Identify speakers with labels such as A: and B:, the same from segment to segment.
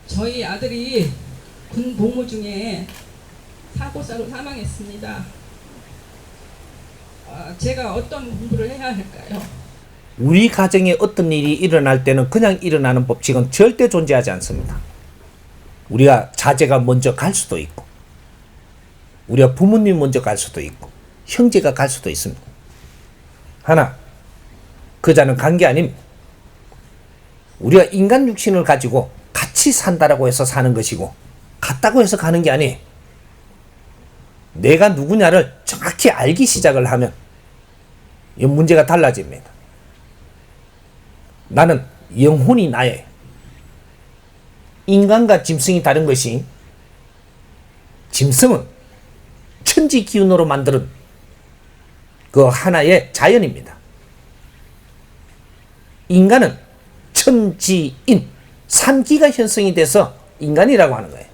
A: 저희 아들이 군 복무 중에 사고사로 사망했습니다. 제가 어떤 공부를 해야 할까요?
B: 우리 가정에 어떤 일이 일어날 때는 그냥 일어나는 법칙은 절대 존재하지 않습니다. 우리가 자제가 먼저 갈 수도 있고, 우리가 부모님 먼저 갈 수도 있고, 형제가 갈 수도 있습니다. 하나, 그자는 간 게 아닙니다. 우리가 인간 육신을 가지고 같이 산다라고 해서 사는 것이고, 같다고 해서 가는 게 아니에요. 내가 누구냐를 정확히 알기 시작을 하면 이 문제가 달라집니다. 나는 영혼이 나예요. 인간과 짐승이 다른 것이, 짐승은 천지 기운으로 만드는 그 하나의 자연입니다. 인간은 천지인, 삼기가 현성이 돼서 인간이라고 하는 거예요.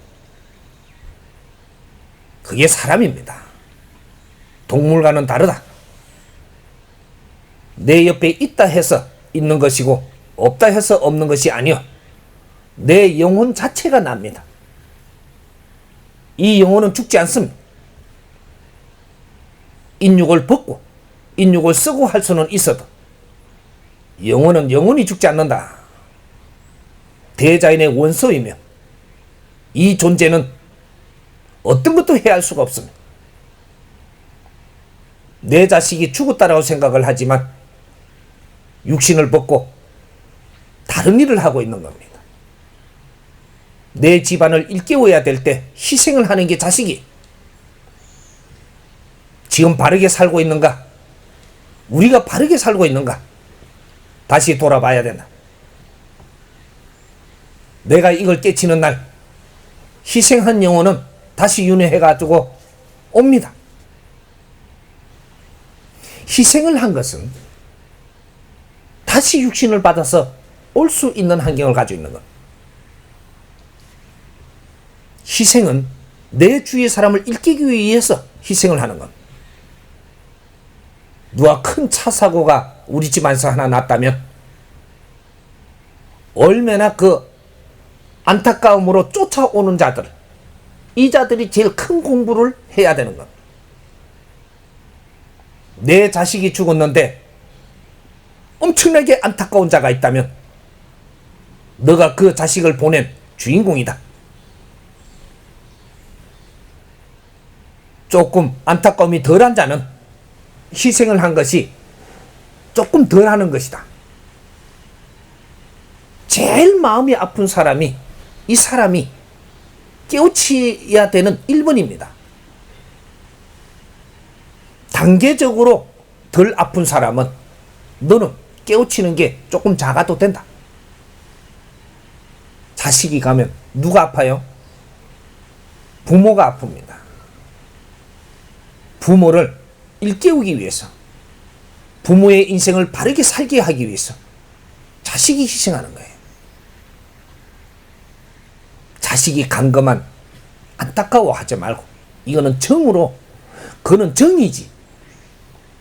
B: 그게 사람입니다. 동물과는 다르다. 내 옆에 있다 해서 있는 것이고 없다 해서 없는 것이 아니요, 내 영혼 자체가 납니다. 이 영혼은 죽지 않습니다. 인육을 벗고 인육을 쓰고 할 수는 있어도 영혼은 영원히 죽지 않는다. 대자연의 원소이며 이 존재는 어떤 것도 해할 수가 없습니다. 내 자식이 죽었다라고 생각을 하지만 육신을 벗고 다른 일을 하고 있는 겁니다. 내 집안을 일깨워야 될 때 희생을 하는 게 자식이. 지금 바르게 살고 있는가? 우리가 바르게 살고 있는가? 다시 돌아봐야 된다. 내가 이걸 깨치는 날 희생한 영혼은 다시 윤회해가지고 옵니다. 희생을 한 것은 다시 육신을 받아서 올 수 있는 환경을 가지고 있는 것. 희생은 내 주위의 사람을 일깨우기 위해서 희생을 하는 것. 누가 큰 차 사고가 우리 집안에서 하나 났다면 얼마나 그 안타까움으로 쫓아오는 자들, 이 자들이 제일 큰 공부를 해야 되는 것. 내 자식이 죽었는데 엄청나게 안타까운 자가 있다면 너가 그 자식을 보낸 주인공이다. 조금 안타까움이 덜한 자는 희생을 한 것이 조금 덜하는 것이다. 제일 마음이 아픈 사람이, 이 사람이 깨우쳐야 되는 1번입니다. 단계적으로 덜 아픈 사람은 너는 깨우치는 게 조금 작아도 된다. 자식이 가면 누가 아파요? 부모가 아픕니다. 부모를 일깨우기 위해서, 부모의 인생을 바르게 살게 하기 위해서 자식이 희생하는 거예요. 자식이 간 것만 안타까워하지 말고, 이거는 정으로, 그는 정이지,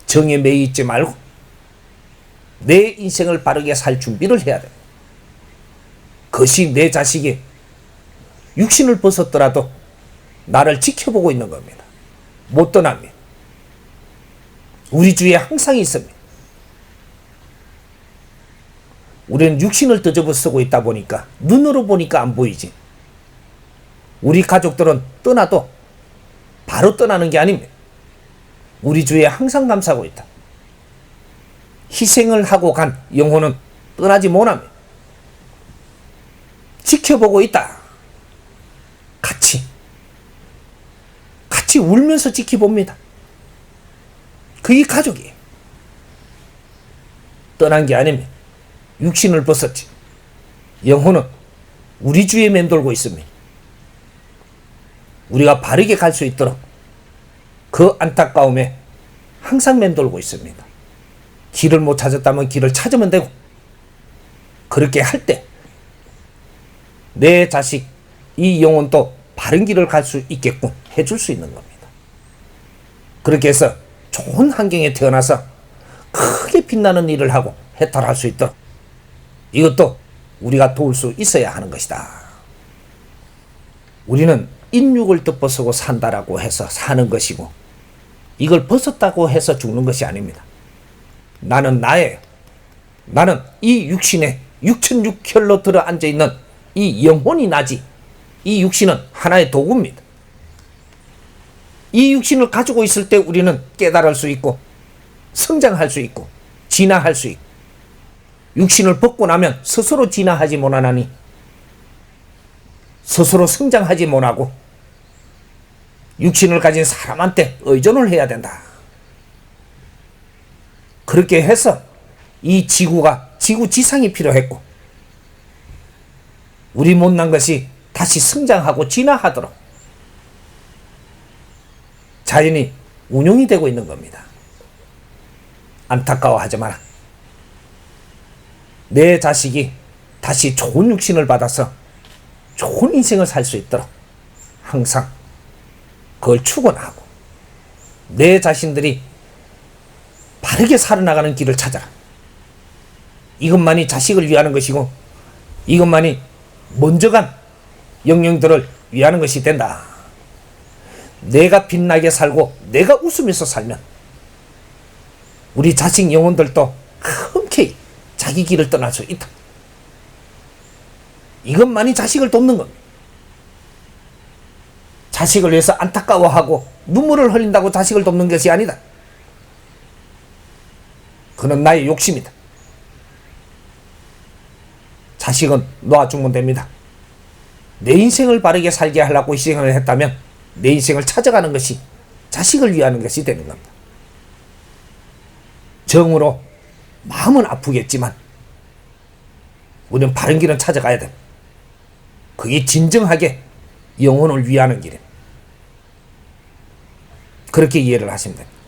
B: 정에 매여 있지 말고 내 인생을 바르게 살 준비를 해야 돼. 그것이 내 자식이 육신을 벗었더라도 나를 지켜보고 있는 겁니다. 못 떠납니다. 우리 주위에 항상 있습니다. 우리는 육신을 더접어 쓰고 있다 보니까 눈으로 보니까 안 보이지. 우리 가족들은 떠나도 바로 떠나는 게 아닙니다. 우리 주위에 항상 감싸고 있다. 희생을 하고 간 영혼은 떠나지 못합니다. 지켜보고 있다. 같이 울면서 지켜봅니다. 그게 가족이에요. 떠난 게 아닙니다. 육신을 벗었지. 영혼은 우리 주위에 맴돌고 있습니다. 우리가 바르게 갈 수 있도록 그 안타까움에 항상 맴돌고 있습니다. 길을 못 찾았다면 길을 찾으면 되고, 그렇게 할 때 내 자식, 이 영혼도 바른 길을 갈 수 있게끔 해줄 수 있는 겁니다. 그렇게 해서 좋은 환경에 태어나서 크게 빛나는 일을 하고 해탈할 수 있도록, 이것도 우리가 도울 수 있어야 하는 것이다. 우리는 인육을 덮어쓰고 산다라고 해서 사는 것이고 이걸 벗었다고 해서 죽는 것이 아닙니다. 나는 나예요. 나는 이 육신에 육천육혈로 들어 앉아있는 이 영혼이 나지 이 육신은 하나의 도구입니다. 이 육신을 가지고 있을 때 우리는 깨달을 수 있고 성장할 수 있고 진화할 수 있고 육신을 벗고 나면 스스로 진화하지 못하나니 스스로 성장하지 못하고 육신을 가진 사람한테 의존을 해야 된다. 그렇게 해서 이 지구가 지구지상이 필요했고 우리 못난 것이 다시 성장하고 진화하도록 자연이 운용이 되고 있는 겁니다. 안타까워하지 마라. 내 자식이 다시 좋은 육신을 받아서 좋은 인생을 살 수 있도록 항상 그걸 축원하고 내 자신들이 바르게 살아나가는 길을 찾아라. 이것만이 자식을 위하는 것이고 이것만이 먼저 간 영령들을 위하는 것이 된다. 내가 빛나게 살고 내가 웃으면서 살면 우리 자식 영혼들도 흔쾌히 자기 길을 떠날 수 있다. 이것만이 자식을 돕는 겁니다. 자식을 위해서 안타까워하고 눈물을 흘린다고 자식을 돕는 것이 아니다. 그는 나의 욕심이다. 자식은 놓아주면 됩니다. 내 인생을 바르게 살게 하려고 희생을 했다면 내 인생을 찾아가는 것이 자식을 위하는 것이 되는 겁니다. 정으로 마음은 아프겠지만 우리는 바른 길은 찾아가야 돼. 그게 진정하게 영혼을 위하는 길입니다. 그렇게 이해를 하시면 됩니다.